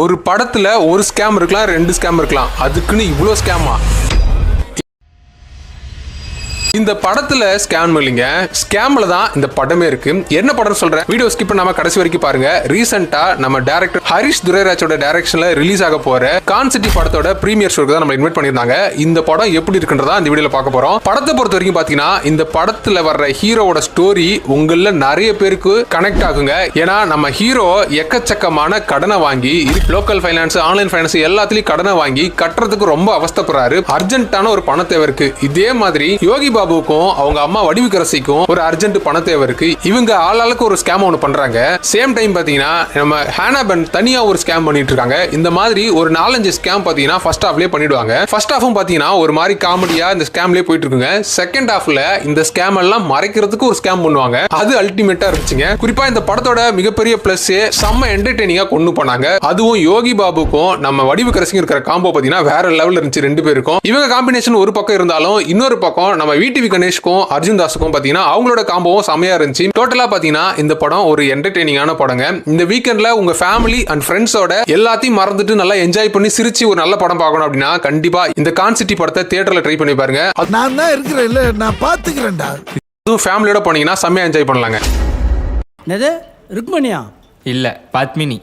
ஒரு படத்துல ஒரு ஸ்கேம் இருக்கலாம், 2 ஸ்கேம் இருக்கலாம், அதுக்குன்னு இவ்வளோ ஸ்கேமா? இந்த படத்துல ஸ்கேம் இல்லைங்க, ஸ்கேம்ல தான் இந்த படமே இருக்கு. என்ன படம் சொல்றேன், வீடியோ ஸ்கிப் பண்ணாம கடைசி வரைக்கும் பாருங்க. ரீசெண்டா நம்ம டைரக்டர் ஹரிஷ் துரைராஜோட டைரக்ஷன்ல ரிலீஸ் ஆக போற கான்சிட்டி படத்தோட பிரீமியர் ஷோக்கு தான் நம்ம இன்வைட் பண்ணிருந்தாங்க. இந்த படம் எப்படி இருக்குன்றதா இந்த வீடியோல பார்க்க போறோம். படத்தை பொறுத்த வரைக்கும் பாத்தீங்கன்னா இந்த படத்துல வர்ற ஹீரோவோட ஸ்டோரி உங்கள நிறைய பேருக்கு கனெக்ட் ஆகுங்க. ஏன்னா நம்ம ஹீரோ எக்கச்சக்கமான கடனை வாங்கி, லோக்கல் ஃபைனான்ஸ், ஆன்லைன் ஃபைனான்ஸ் எல்லாத்துலயும் கடனை வாங்கி கட்டுறதுக்கு ரொம்ப அவஸ்தப்படுறாரு. அர்ஜென்ட்டான ஒரு பண தேவை இருக்கு. இதே மாதிரி யோகி பாபுக்கும் அவங்க அம்மா வடிவுக்கரசிக்கும் ஒரு அர்ஜென்ட் பண தேவை இருக்கு. இவங்க ஆளாளுக்கு ஒரு ஸ்கேம் ஒன்று பண்றாங்க. சேம் டைம் பாத்தீங்கன்னா நம்ம ஹானாபன் தனியா ஒரு ஸ்கேம் பண்ணிட்டு இருக்காங்க. இந்த மாதிரி ஒரு 4-5 ஸ்கேம் பாத்தீங்கன்னா ஃபர்ஸ்ட் ஹாஃப்லயே பண்ணிடுவாங்க. ஃபர்ஸ்ட் ஹாஃபும் பாத்தீங்கன்னா ஒரு மாதிரி காமெடியா இந்த ஸ்கேம்லயே போயிட்டு இருக்குங்க. செகண்ட் ஹாஃப்ல இந்த ஸ்கேம் எல்லாம் மறைக்கிறதுக்கு ஒரு ஸ்கேம் பண்ணுவாங்க. அது அல்டிமேட்டா இருந்துச்சுங்க. குறிப்பா இந்த படத்தோட மிகப்பெரிய பிளஸ் செம்ம என்டர்டெய்னிங்கா கொண்டு போனாங்க. அதுவும் யோகி பாபுக்கும் நம்ம வடிவுக்கரசிக்கும் இருக்கிற காம்போ பாத்தீங்கன்னா வேற லெவல்ல இருந்துச்சு. 2 பேருக்கும் இவங்க காம்பினேஷன் ஒரு பக்கம் இருந்தாலும் இன்னொரு பக்கம் நம்ம டிவி கணேஷ்க்கும் அர்ஜுன் தாஸுக்கும் பாத்தீங்கன்னா அவங்களோட காம்போவும் செமையா இருந்துச்சு. டோட்டலா பாத்தீங்கன்னா இந்த படம் ஒரு என்டர்டெய்னிங்கான படங்க. இந்த வீக்கெண்ட்ல உங்க ஃபேமிலி அண்ட் ஃப்ரெண்ட்ஸோட எல்லாத்தையும் மறந்துட்டு நல்லா என்ஜாய் பண்ணி சிரிச்சு ஒரு நல்ல படம் பார்க்கணும் அப்படின்னா கண்டிப்பா இந்த கான்சிட்டி படத்தை தியேட்டர்ல ட்ரை பண்ணி பாருங்க. நான் தான் இருக்கிறேன் இல்ல, நான் பாத்துக்கிறேன்டா. இதுவும் ஃபேமிலியோட போனீங்கன்னா செம்மையா என்ஜாய் பண்ணலாங்க. என்னது ருக்மணியா? இல்ல பத்மினி.